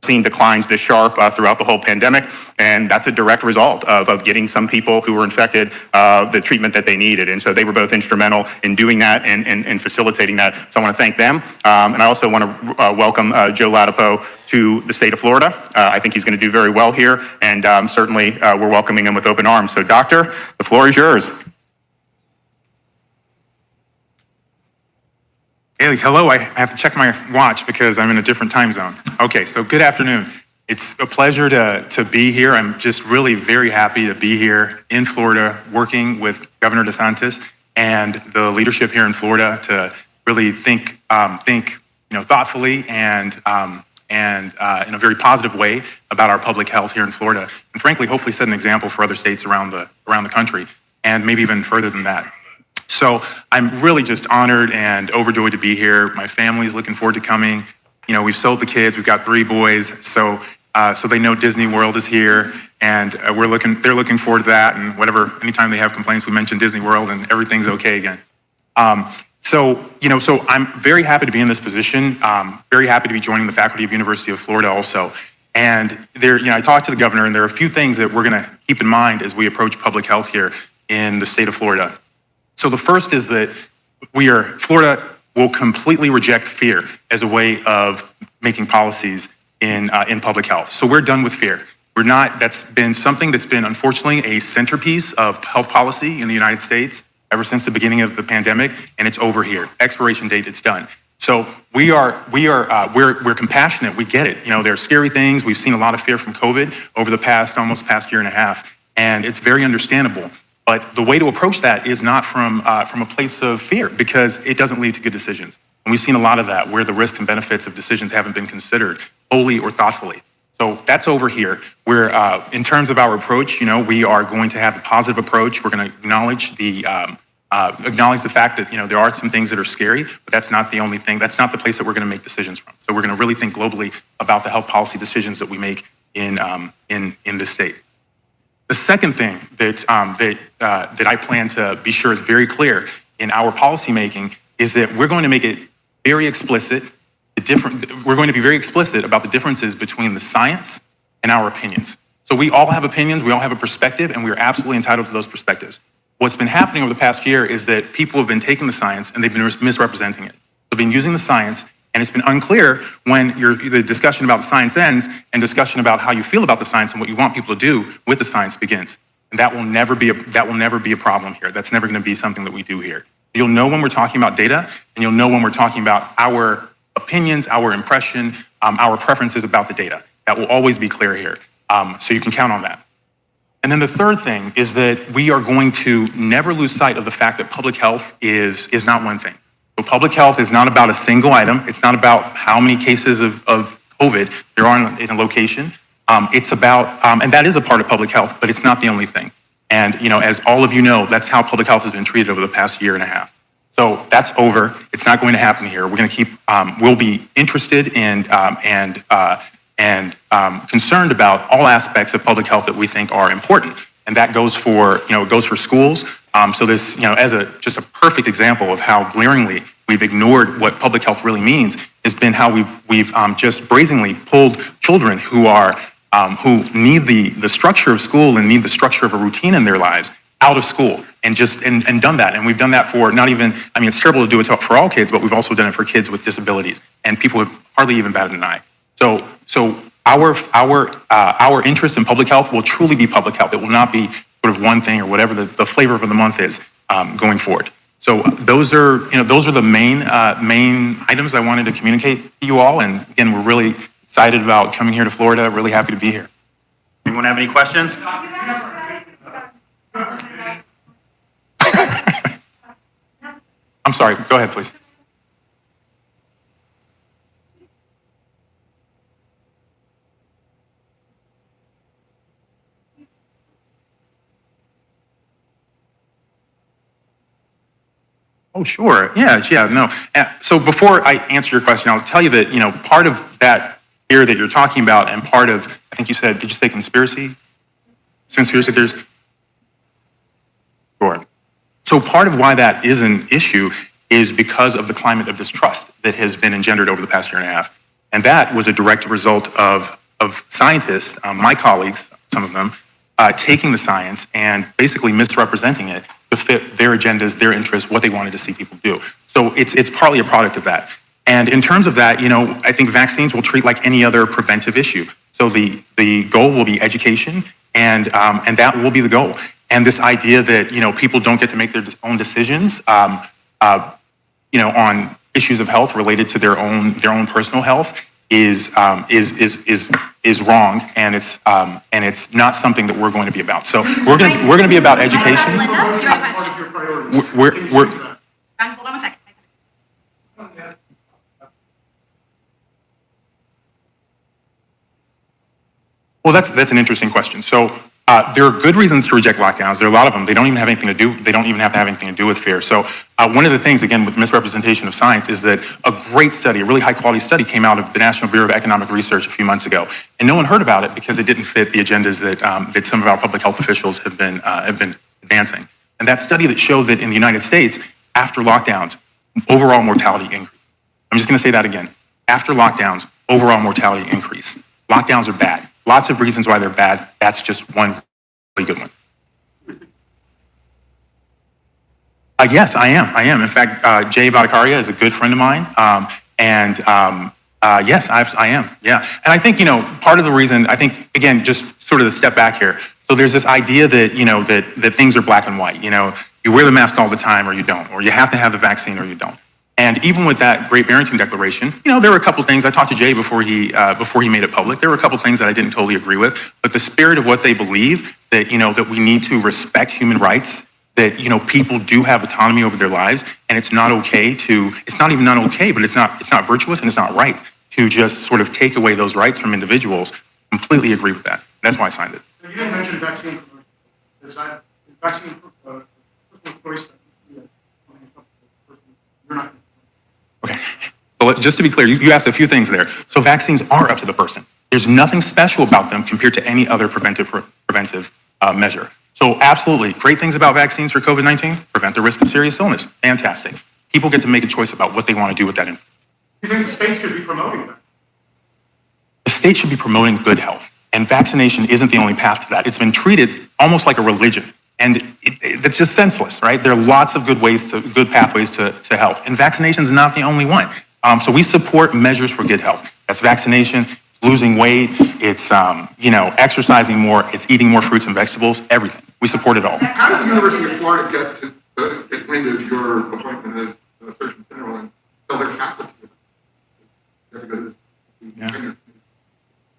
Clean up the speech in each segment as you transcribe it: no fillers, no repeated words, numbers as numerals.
seen declines this sharp throughout the whole pandemic, and that's a direct result of getting some people who were infected the treatment that they needed. And so they were both instrumental in doing that and facilitating that. So I want to thank them. And I also want to welcome Joe Latipo to the state of Florida. I think he's going to do very well here, and certainly we're welcoming him with open arms. So Doctor, the floor is yours. Hey, hello, I have to check my watch because I'm in a different time zone. Okay, so good afternoon. It's a pleasure to be here. I'm just really very happy to be here in Florida working with Governor DeSantis and the leadership here in Florida to really think thoughtfully and in a very positive way about our public health here in Florida. And frankly, hopefully set an example for other states around the country and maybe even further than that. So I'm really just honored and overjoyed to be here. My family's looking forward to coming. You know, we've sold the kids. We've got 3 boys, so they know Disney World is here, and they're looking forward to that. And anytime they have complaints, we mention Disney World, and everything's okay again. So I'm very happy to be in this position. Very happy to be joining the faculty of University of Florida also. And I talked to the governor, and there are a few things that we're going to keep in mind as we approach public health here in the state of Florida. So the first is that Florida will completely reject fear as a way of making policies in public health. So we're done with fear. That's been something that's been unfortunately a centerpiece of health policy in the United States ever since the beginning of the pandemic, and it's over here. Expiration date, it's done. So we're compassionate, we get it. You know, there are scary things. We've seen a lot of fear from COVID over the almost past year and a half, and it's very understandable. But the way to approach that is not from a place of fear, because it doesn't lead to good decisions. And we've seen a lot of that where the risks and benefits of decisions haven't been considered wholly or thoughtfully. So that's over here. We're in terms of our approach, we are going to have a positive approach. We're going to acknowledge the fact that there are some things that are scary, but that's not the only thing. That's not the place that we're going to make decisions from. So we're going to really think globally about the health policy decisions that we make in this state. The second thing that I plan to be sure is very clear in our policymaking is that we're going to make it very explicit. We're going to be very explicit about the differences between the science and our opinions. So we all have opinions, we all have a perspective, and we are absolutely entitled to those perspectives. What's been happening over the past year is that people have been taking the science and they've been misrepresenting it. They've been using the science, and it's been unclear when the discussion about the science ends and discussion about how you feel about the science and what you want people to do with the science begins. And that will never be a problem here. That's never going to be something that we do here. You'll know when we're talking about data, and you'll know when we're talking about our opinions, our impression, our preferences about the data. That will always be clear here. So you can count on that. And then the third thing is that we are going to never lose sight of the fact that public health is not one thing. So public health is not about a single item. It's not about how many cases of COVID there are in a location. It's about, and that is a part of public health, but it's not the only thing. And as all of you know, that's how public health has been treated over the past year and a half. So that's over. It's not going to happen here. We're going to keep. We'll be interested and concerned about all aspects of public health that we think are important, and that goes for schools. So this, as just a perfect example of how glaringly we've ignored what public health really means has been how we've just brazenly pulled children who need the structure of school and need the structure of a routine in their lives out of school and done that. And we've done that for it's terrible to do it for all kids, but we've also done it for kids with disabilities and people who have hardly even batted an eye. So our interest in public health will truly be public health. It will not be sort of one thing or whatever the flavor of the month is going forward. So those are the main items I wanted to communicate to you all. And again, we're really excited about coming here to Florida. Really happy to be here. Anyone have any questions? I'm sorry. Go ahead, please. Oh, sure. Yeah, no. So before I answer your question, I'll tell you that, part of that fear that you're talking about and part of, I think you said, did you say conspiracy? Conspiracy theories? Sure. So part of why that is an issue is because of the climate of distrust that has been engendered over the past year and a half. And that was a direct result of scientists, my colleagues, some of them, taking the science and basically misrepresenting it to fit their agendas, their interests, what they wanted to see people do. So it's partly a product of that. And in terms of that, I think vaccines will treat like any other preventive issue. So the goal will be education, and that will be the goal. And this idea that people don't get to make their own decisions, on issues of health related to their own personal health is wrong, and it's not something that we're going to be about. So we're going to be about education. We're Hold on one second. Well, that's an interesting question. So there are good reasons to reject lockdowns. There are a lot of them. They don't even have anything to do. They don't even have to have anything to do with fear. So one of the things, again, with misrepresentation of science, is that a great study, a really high quality study, came out of the National Bureau of Economic Research a few months ago, and no one heard about it because it didn't fit the agendas that some of our public health officials have been advancing. And that study that showed that in the United States, after lockdowns, overall mortality increased. I'm just going to say that again. After lockdowns, overall mortality increased. Lockdowns are bad. Lots of reasons why they're bad. That's just one really good one. Yes, I am. In fact, Jay Bhattacharya is a good friend of mine. Yes, I am. Yeah. And I think, part of the reason, I think, again, just sort of the step back here. So there's this idea that, that things are black and white. You wear the mask all the time or you don't, or you have to have the vaccine or you don't. And even with that Great Barrington Declaration, there were a couple things. I talked to Jay before he made it public. There were a couple things that I didn't totally agree with, but the spirit of what they believe, that that we need to respect human rights, that people do have autonomy over their lives, and it's not okay to. It's not even not okay, but it's not virtuous and it's not right to just sort of take away those rights from individuals. Completely agree with that. That's why I signed it. You didn't mention vaccine. Vaccine personal choice. You're not. Okay. So just to be clear, you asked a few things there. So vaccines are up to the person. There's nothing special about them compared to any other preventive measure. So absolutely, great things about vaccines for COVID-19, prevent the risk of serious illness. Fantastic. People get to make a choice about what they want to do with that information. Do you think the state should be promoting that? The state should be promoting good health, and vaccination isn't the only path to that. It's been treated almost like a religion, and it's just senseless, right? There are lots of good pathways to health, and vaccination is not the only one. So we support measures for good health. That's vaccination, losing weight, it's exercising more, it's eating more fruits and vegetables, everything. We support it all. How did the University of Florida get wind of your appointment as Surgeon General and tell their faculty? You have to go to this. Yeah.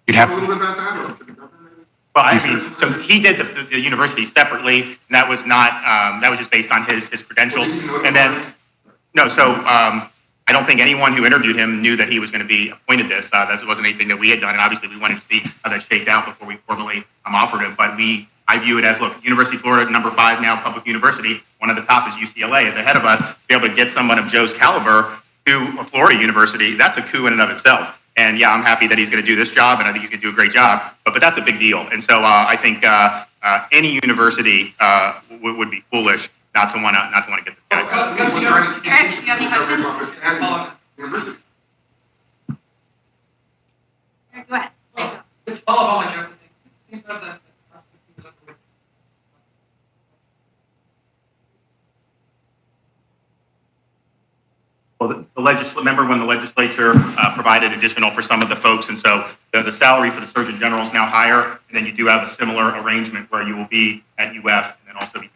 You'd have a little bit about that, or could the governor? Well, I mean, so he did the university separately, and that was not, that was just based on his credentials. And then, no, so I don't think anyone who interviewed him knew that he was going to be appointed this. That wasn't anything that we had done, and obviously we wanted to see how that shaked out before we formally offered him. But I view it as, look, University of Florida, number 5 now, public university. One of the top is UCLA, is ahead of us. To be able to get someone of Joe's caliber to a Florida university, that's a coup in and of itself. And yeah, I'm happy that he's going to do this job, and I think he's going to do a great job. But that's a big deal. And so I think any university would be foolish not to want to get this guy. Eric, do you have any questions? Eric, go ahead. To follow up on what Jeff was saying, think about that. Well, remember when the legislature provided additional for some of the folks, and so the salary for the Surgeon General is now higher, and then you do have a similar arrangement where you will be at UF and then also be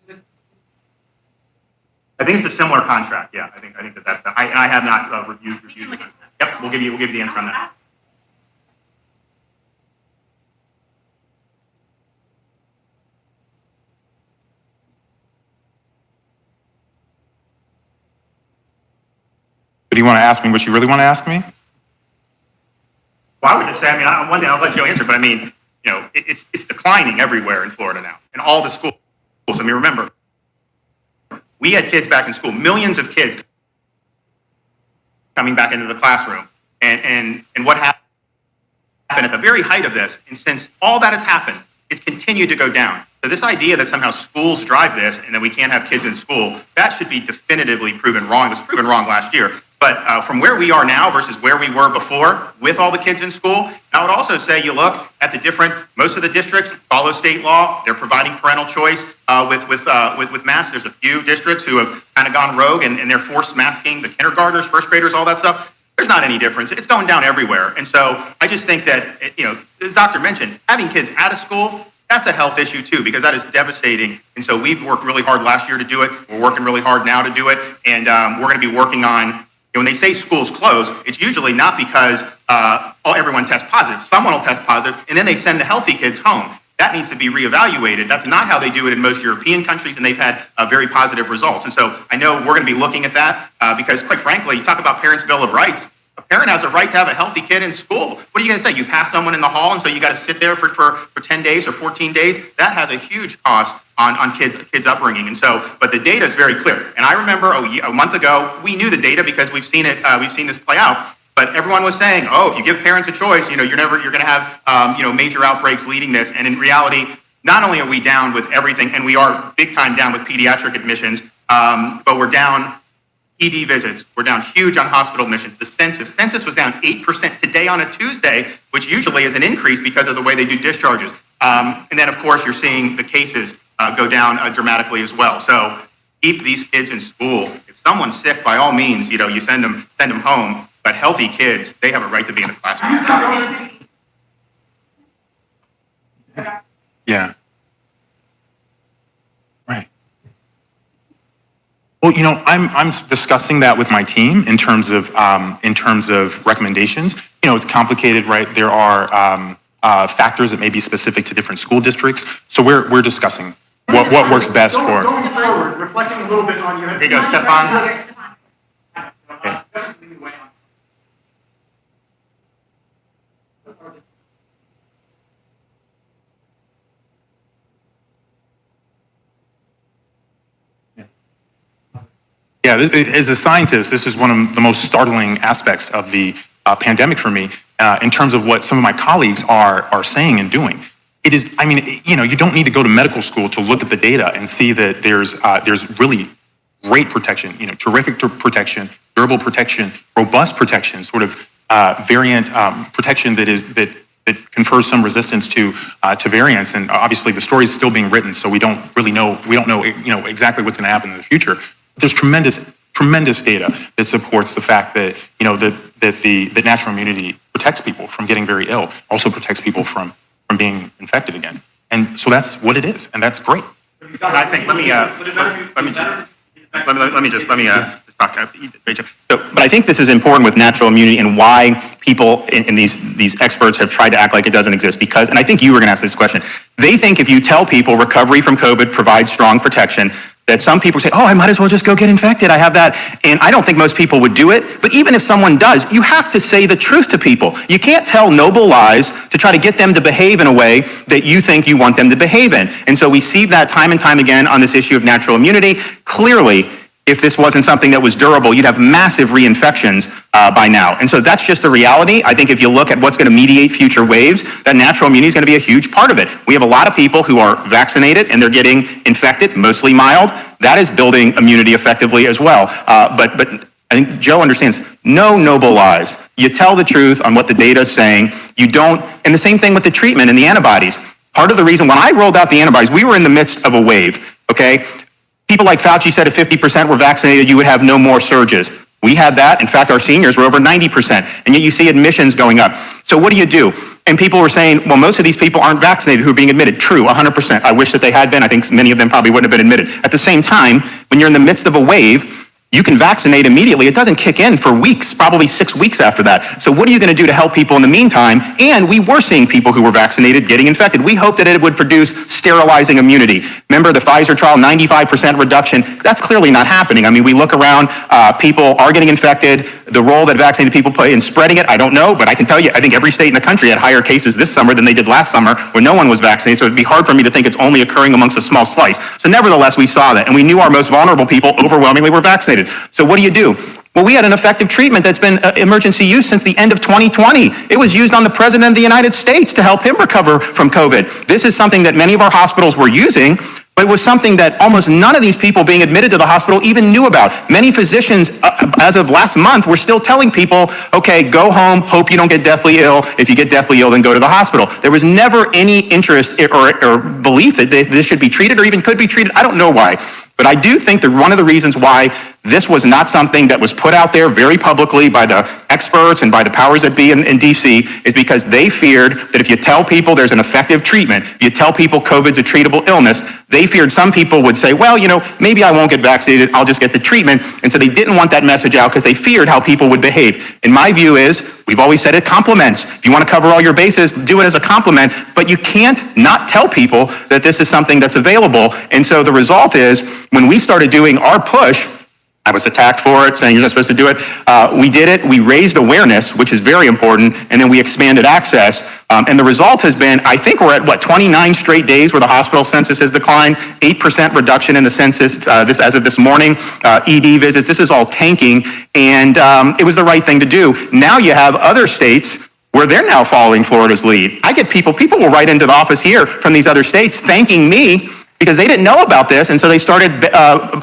doing. I think it's a similar contract. Yeah, I think that's. I have not reviewed the contract. Yep, we'll give you the answer on that. But do you want to ask me what you really want to ask me? Well, I would just say, one thing, I'll let Joe answer, but it's declining everywhere in Florida now, in all the schools. Remember, we had kids back in school, millions of kids coming back into the classroom. And what happened at the very height of this, and since all that has happened, it's continued to go down. So this idea that somehow schools drive this and that we can't have kids in school, that should be definitively proven wrong. It was proven wrong last year. But from where we are now versus where we were before with all the kids in school, I would also say you look at most of the districts follow state law. They're providing parental choice with masks. There's a few districts who have kind of gone rogue and they're forced masking the kindergartners, first graders, all that stuff. There's not any difference. It's going down everywhere. And so I just think that, the doctor mentioned having kids out of school, that's a health issue too, because that is devastating. And so we've worked really hard last year to do it. We're working really hard now to do it. And we're going to be working on, when they say schools close, it's usually not because everyone tests positive. Someone will test positive, and then they send the healthy kids home. That needs to be reevaluated. That's not how they do it in most European countries, and they've had very positive results. And so I know we're going to be looking at that because, quite frankly, you talk about Parents' Bill of Rights. A parent has a right to have a healthy kid in school. What are you going to say? You pass someone in the hall, and so you got to sit there for 10 days or 14 days? That has a huge cost on kids' upbringing. And so, but the data is very clear. And I remember a month ago, we knew the data because we've seen it. We've seen this play out. But everyone was saying, if you give parents a choice, you're going to have major outbreaks leading this. And in reality, not only are we down with everything, and we are big time down with pediatric admissions, but we're down ED visits. We're down huge on hospital admissions. The census was down 8% today on a Tuesday, which usually is an increase because of the way they do discharges. And then, of course, you're seeing the cases go down dramatically as well. So keep these kids in school. If someone's sick, by all means, you send them home. But healthy kids, they have a right to be in the classroom. Yeah. Right. Well, I'm discussing that with my team in terms of recommendations. It's complicated, right? There are factors that may be specific to different school districts. So we're discussing what works best for. Going forward, reflecting a little bit on you. Here you go, Stefan. Yeah, as a scientist, this is one of the most startling aspects of the pandemic for me in terms of what some of my colleagues are saying and doing. It is, you don't need to go to medical school to look at the data and see that there's really great protection, terrific protection, durable protection, robust protection, sort of variant protection that confers some resistance to variants. And obviously the story is still being written, so we don't know exactly what's going to happen in the future. There's tremendous data that supports the fact that that natural immunity protects people from getting very ill, also protects people from being infected again, and so that's what it is, and that's great. I think let me just talk. But I think this is important with natural immunity and why people in these experts have tried to act like it doesn't exist. Because, and I think you were going to ask this question, they think if you tell people recovery from COVID provides strong protection, that some people say, I might as well just go get infected. I have that. And I don't think most people would do it. But even if someone does, you have to say the truth to people. You can't tell noble lies to try to get them to behave in a way that you think you want them to behave in. And so we see that time and time again on this issue of natural immunity. Clearly, if this wasn't something that was durable, you'd have massive reinfections by now. And so that's just the reality. I think if you look at what's going to mediate future waves, that natural immunity is going to be a huge part of it. We have a lot of people who are vaccinated and they're getting infected, mostly mild. That is building immunity effectively as well. But I think Joe understands, no noble lies. You tell the truth on what the data is saying. You don't, and the same thing with the treatment and the antibodies. Part of the reason when I rolled out the antibodies, we were in the midst of a wave, okay? People like Fauci said if 50% were vaccinated, you would have no more surges. We had that. In fact, our seniors were over 90%, and yet you see admissions going up. So what do? And people were saying, well, most of these people aren't vaccinated who are being admitted. True, 100%. I wish that they had been. I think many of them probably wouldn't have been admitted. At the same time, when you're in the midst of a wave, you can vaccinate immediately. It doesn't kick in for weeks, probably 6 weeks after that. So what are you going to do to help people in the meantime? And we were seeing people who were vaccinated getting infected. We hoped that it would produce sterilizing immunity. Remember the Pfizer trial, 95% reduction. That's clearly not happening. I mean, we look around, people are getting infected. The role that vaccinated people play in spreading it, I don't know, but I can tell you, I think every state in the country had higher cases this summer than they did last summer when no one was vaccinated. So it'd be hard for me to think it's only occurring amongst a small slice. So nevertheless, we saw that, and we knew our most vulnerable people overwhelmingly were vaccinated. So what do? Well, we had an effective treatment that's been emergency use since the end of 2020. It was used on the President of the United States to help him recover from COVID. This is something that many of our hospitals were using, But it was something that almost none of these people being admitted to the hospital even knew about. Many physicians, as of last month, were still telling people, okay, go home, hope you don't get deathly ill. If you get deathly ill, then go to the hospital. There was never any interest or belief that this should be treated or even could be treated. I don't know why. But I do think that one of the reasons why this was not something that was put out there very publicly by the experts and by the powers that be in DC is because they feared that if you tell people there's an effective treatment, if you tell people COVID's a treatable illness, they feared some people would say, well, maybe I won't get vaccinated, I'll just get the treatment. And so they didn't want that message out because they feared how people would behave. And my view is, we've always said it compliments. If you want to cover all your bases, do it as a compliment, but you can't not tell people that this is something that's available. And so the result is, when we started doing our push, I was attacked for it, saying you're not supposed to do it. We did it. We raised awareness, which is very important, and then we expanded access. And the result has been, I think we're at, 29 straight days where the hospital census has declined, 8% reduction in the census as of this morning, ED visits. This is all tanking, and it was the right thing to do. Now you have other states where they're now following Florida's lead. I get people will write into the office here from these other states thanking me because they didn't know about this, and so they started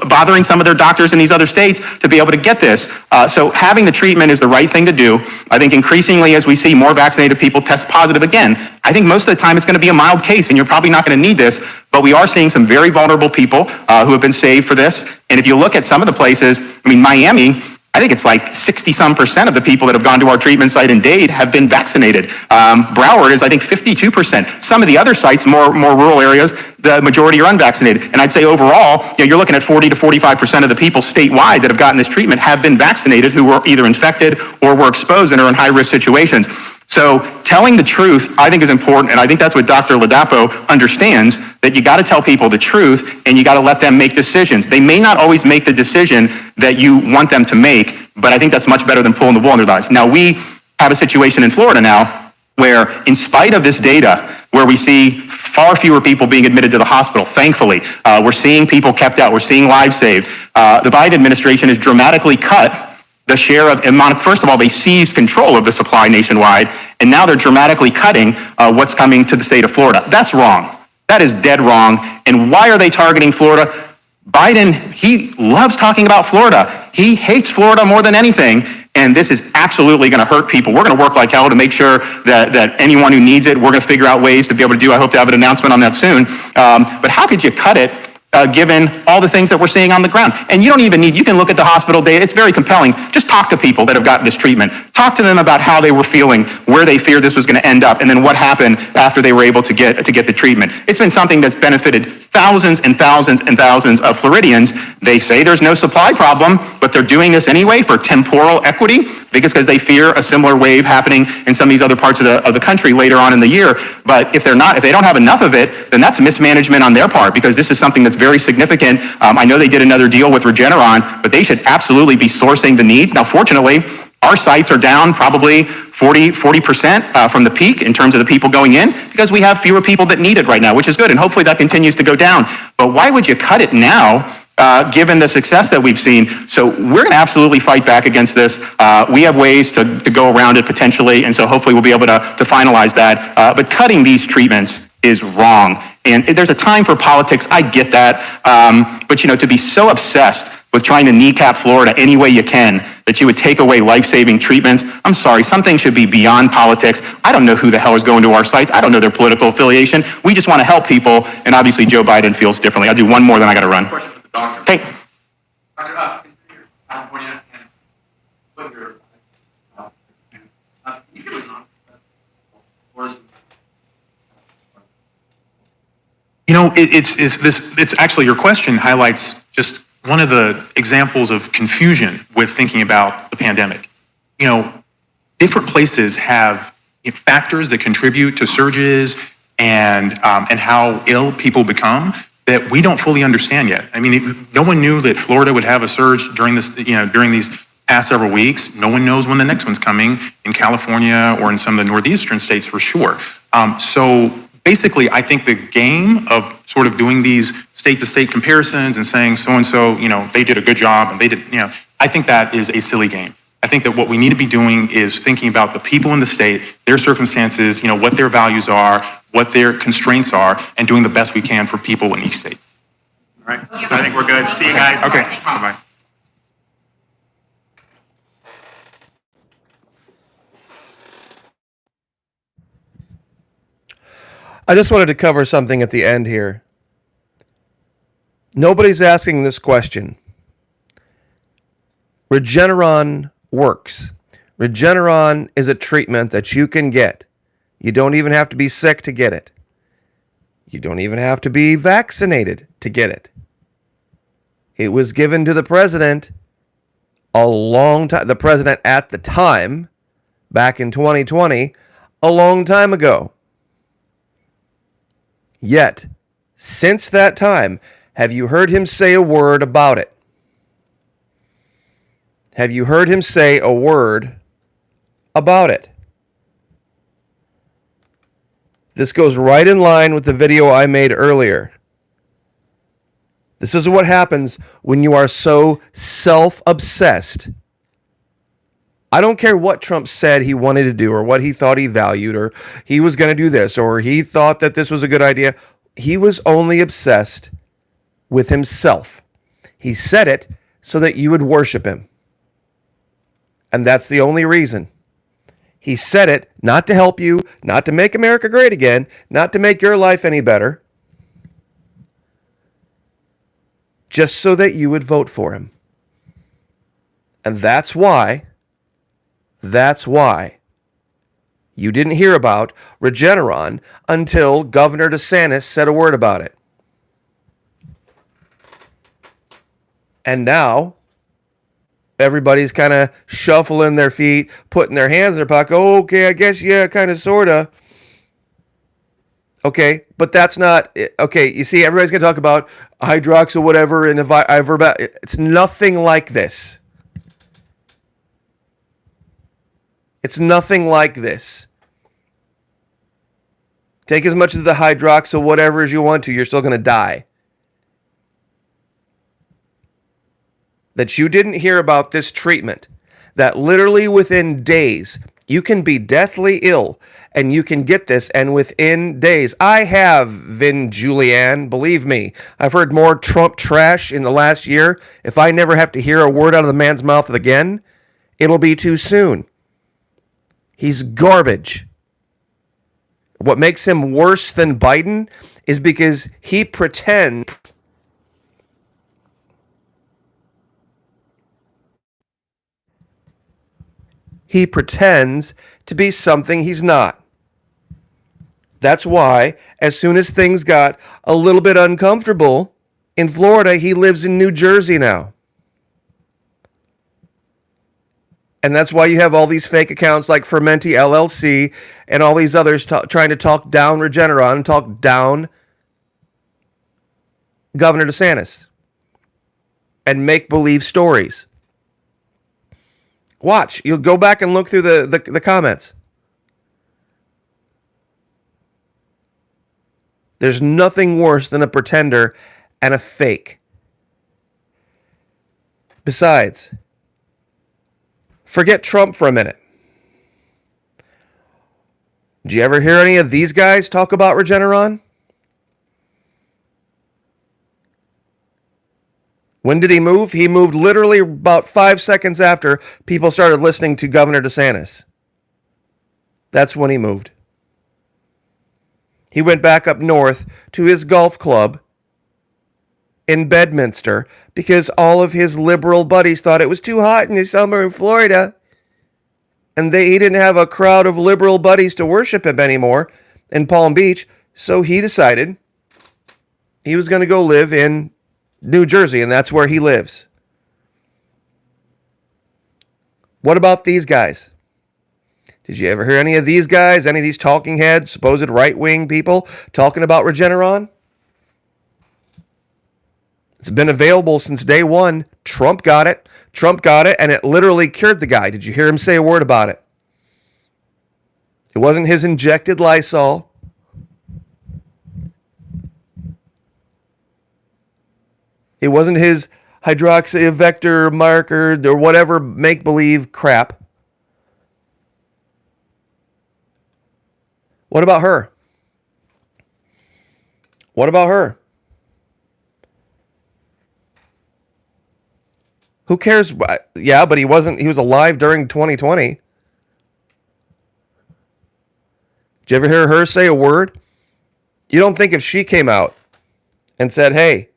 bothering some of their doctors in these other states to be able to get this. So having the treatment is the right thing to do. I think increasingly as we see more vaccinated people test positive again, I think most of the time it's going to be a mild case, and you're probably not going to need this, but we are seeing some very vulnerable people who have been saved for this. And if you look at some of the places, Miami, I think it's like 60% of the people that have gone to our treatment site in Dade have been vaccinated. Broward is, I think, 52%. Some of the other sites, more rural areas, the majority are unvaccinated. And I'd say overall, you're looking at 40 to 45% of the people statewide that have gotten this treatment have been vaccinated who were either infected or were exposed and are in high-risk situations. So telling the truth, I think, is important, and I think that's what Dr. Ladapo understands, that you got to tell people the truth, and you got to let them make decisions. They may not always make the decision that you want them to make, but I think that's much better than pulling the wool under their eyes. Now, we have a situation in Florida now where, in spite of this data, where we see far fewer people being admitted to the hospital, thankfully, we're seeing people kept out, we're seeing lives saved. The Biden administration has dramatically cut the share of, first of all, they seized control of the supply nationwide, and now they're dramatically cutting what's coming to the state of Florida. That's wrong. That is dead wrong. And why are they targeting Florida? Biden, he loves talking about Florida. He hates Florida more than anything, and this is absolutely going to hurt people. We're going to work like hell to make sure that anyone who needs it, we're going to figure out ways to be able to do. I hope to have an announcement on that soon. But how could you cut it? Given all the things that we're seeing on the ground. And you don't even need, you can look at the hospital data, it's very compelling. Just talk to people that have gotten this treatment. Talk to them about how they were feeling, where they feared this was going to end up, and then what happened after they were able to get the treatment. It's been something that's benefited thousands and thousands and thousands of Floridians. They say there's no supply problem, but they're doing this anyway for temporal equity, because they fear a similar wave happening in some of these other parts of the country later on in the year. But if they don't have enough of it, then that's mismanagement on their part, because this is something that's very significant. I know they did another deal with Regeneron, but they should absolutely be sourcing the needs. Now, fortunately, our sites are down probably 40% from the peak in terms of the people going in, because we have fewer people that need it right now, which is good, and hopefully that continues to go down. But why would you cut it now, given the success that we've seen? So we're going to absolutely fight back against this. We have ways to go around it potentially, and so hopefully we'll be able to finalize that. But cutting these treatments is wrong. And there's a time for politics, I get that. But to be so obsessed with trying to kneecap Florida any way you can, that you would take away life-saving treatments. I'm sorry, something should be beyond politics. I don't know who the hell is going to our sites. I don't know their political affiliation. We just want to help people, and obviously Joe Biden feels differently. I'll do one more, then I got to run. Question for the doctor. Hey. Doctor, consider California and what your, can you give us an honest assessment? Or is It's actually, your question highlights just one of the examples of confusion with thinking about the pandemic. Different places have factors that contribute to surges and how ill people become that we don't fully understand yet. No one knew that Florida would have a surge during these past several weeks. No one knows when the next one's coming in California or in some of the northeastern states for sure. So basically, I think the game of sort of doing these state-to-state comparisons and saying so-and-so, they did a good job and they did, I think that is a silly game. I think that what we need to be doing is thinking about the people in the state, their circumstances, what their values are, what their constraints are, and doing the best we can for people in each state. right? So I think we're good. See you guys. Okay, bye-bye. I just wanted to cover something at the end here. Nobody's asking this question. Regeneron works. Regeneron is a treatment that you can get. You don't even have to be sick to get it. You don't even have to be vaccinated to get it. It was given to the president a long time, the president at the time, back in 2020, a long time ago. Yet, since that time, have you heard him say a word about it? Have you heard him say a word about it? This goes right in line with the video I made earlier. This is what happens when you are so self-obsessed. I don't care what Trump said he wanted to do or what he thought he valued or he was going to do this or he thought that this was a good idea. He was only obsessed with himself. He said it so that you would worship him. And that's the only reason. He said it not to help you, not to make America great again, not to make your life any better, just so that you would vote for him. And that's why you didn't hear about Regeneron until Governor DeSantis said a word about it. And now, everybody's kind of shuffling their feet, putting their hands in their pocket. Oh, okay, I guess, yeah, kind of, sort of. Okay, but that's not, okay, you see, everybody's going to talk about hydroxyl whatever and it's nothing like this. It's nothing like this. Take as much of the hydroxyl whatever as you want to, you're still going to die. That you didn't hear about this treatment, that literally within days, you can be deathly ill and you can get this, and within days, I have Vin Julian, believe me, I've heard more Trump trash in the last year. If I never have to hear a word out of the man's mouth again, it'll be too soon. He's garbage. What makes him worse than Biden is because he pretends to be something he's not. That's why, as soon as things got a little bit uncomfortable in Florida, he lives in New Jersey now. And that's why you have all these fake accounts like Fermenti LLC and all these others trying to talk down Regeneron and talk down Governor DeSantis and make-believe stories. Watch. You'll go back and look through the comments. There's nothing worse than a pretender and a fake. Besides, forget Trump for a minute. Did you ever hear any of these guys talk about Regeneron? When did he move? He moved literally about 5 seconds after people started listening to Governor DeSantis. That's when he moved. He went back up north to his golf club in Bedminster because all of his liberal buddies thought it was too hot in the summer in Florida. And he didn't have a crowd of liberal buddies to worship him anymore in Palm Beach. So he decided he was going to go live in New Jersey, and that's where he lives. What about these guys? Did you ever hear any of these guys, any of these talking heads, supposed right-wing people talking about Regeneron? It's been available since day one. Trump got it, and it literally cured the guy. Did you hear him say a word about it? It wasn't his injected Lysol. It wasn't his hydroxy vector marker or whatever make-believe crap. What about her? What about her? Who cares? Yeah, but he was alive during 2020. Did you ever hear her say a word? You don't think if she came out and said, hey,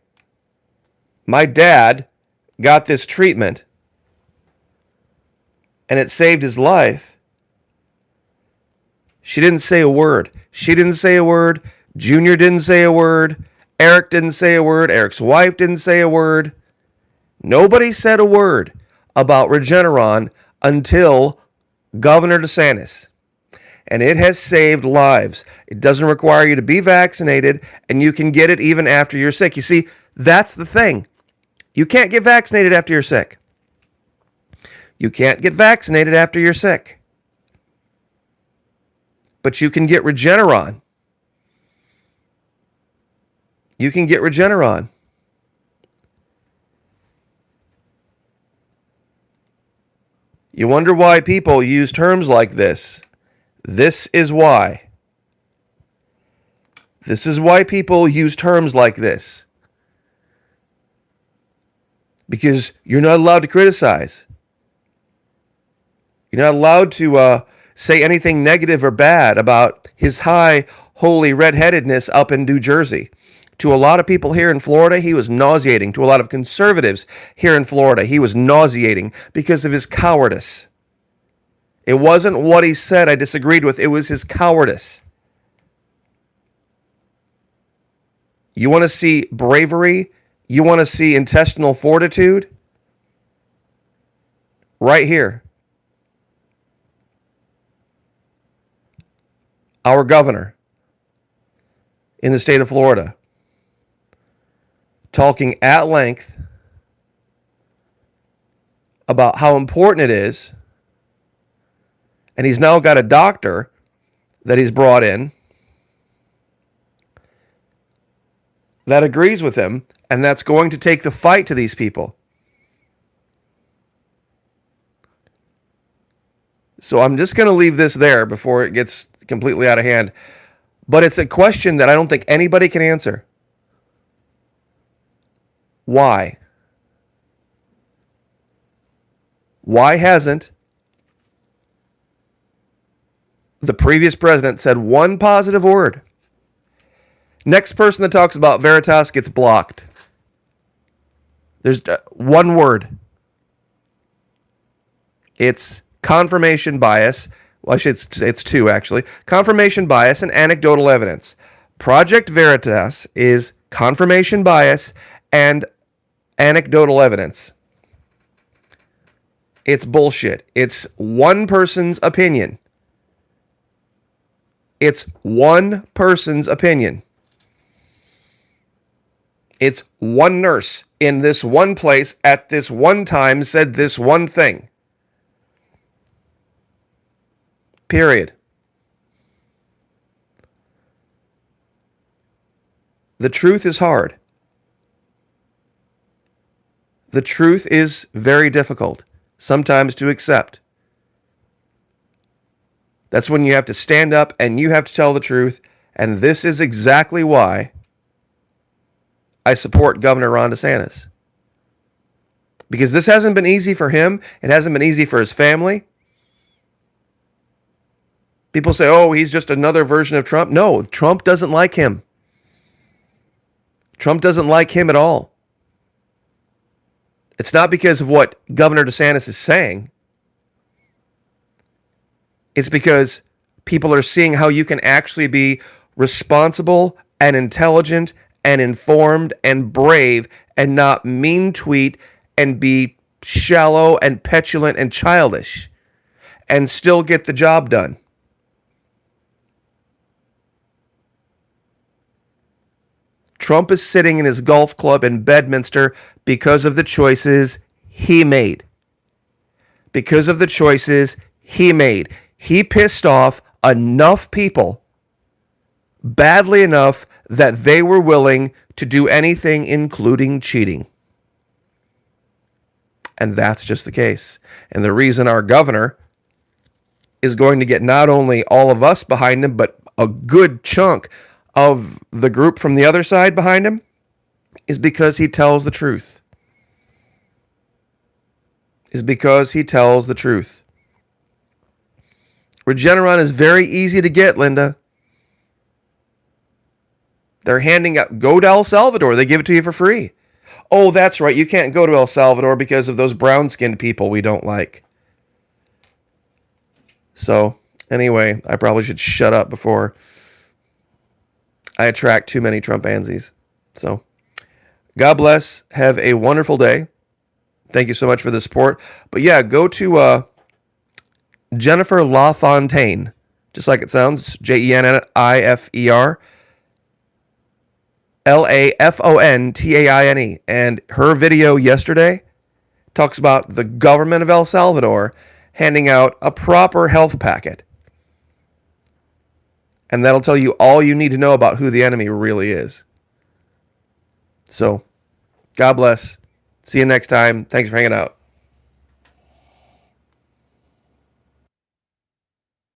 my dad got this treatment and it saved his life. She didn't say a word. She didn't say a word. Junior didn't say a word. Eric didn't say a word. Eric's wife didn't say a word. Nobody said a word about Regeneron until Governor DeSantis. And it has saved lives. It doesn't require you to be vaccinated, and you can get it even after you're sick. You see, that's the thing. You can't get vaccinated after you're sick. You can't get vaccinated after you're sick. But you can get Regeneron. You can get Regeneron. You wonder why people use terms like this. This is why. This is why people use terms like this. Because you're not allowed to criticize. You're not allowed to say anything negative or bad about his high, holy redheadedness up in New Jersey. To a lot of people here in Florida, he was nauseating. To a lot of conservatives here in Florida, he was nauseating because of his cowardice. It wasn't what he said I disagreed with. It was his cowardice. You want to see bravery? You want to see intestinal fortitude? Right here. Our governor in the state of Florida talking at length about how important it is. And he's now got a doctor that he's brought in that agrees with him, and that's going to take the fight to these people. So I'm just going to leave this there before it gets completely out of hand. But it's a question that I don't think anybody can answer. Why? Why hasn't the previous president said one positive word? Next person that talks about Veritas gets blocked. There's one word. It's confirmation bias. Well, it's two, actually. Confirmation bias and anecdotal evidence. Project Veritas is confirmation bias and anecdotal evidence. It's bullshit. It's one person's opinion. It's one person's opinion. It's one nurse in this one place at this one time said this one thing. Period. The truth is hard. The truth is very difficult, sometimes to accept. That's when you have to stand up and you have to tell the truth. And this is exactly why I support Governor Ron DeSantis. Because this hasn't been easy for him. It hasn't been easy for his family. People say, oh, he's just another version of Trump. No, Trump doesn't like him. Trump doesn't like him at all. It's not because of what Governor DeSantis is saying. It's because people are seeing how you can actually be responsible and intelligent and informed and brave and not mean tweet and be shallow and petulant and childish and still get the job done. Trump is sitting in his golf club in Bedminster because of the choices he made. Because of the choices he made. He pissed off enough people badly enough that they were willing to do anything, including cheating. And that's just the case. And the reason our governor is going to get not only all of us behind him, but a good chunk of the group from the other side behind him is because he tells the truth. is because he tells the truth. Regeneron is very easy to get, Linda. They're handing out, go to El Salvador. They give it to you for free. Oh, that's right. You can't go to El Salvador because of those brown-skinned people we don't like. So, anyway, I probably should shut up before I attract too many Trumpansies. So, God bless. Have a wonderful day. Thank you so much for the support. But yeah, go to Jennifer LaFontaine, just like it sounds, Jennifer LaFontaine, and her video yesterday talks about the government of El Salvador handing out a proper health packet. And that'll tell you all you need to know about who the enemy really is. So, God bless. See you next time. Thanks for hanging out.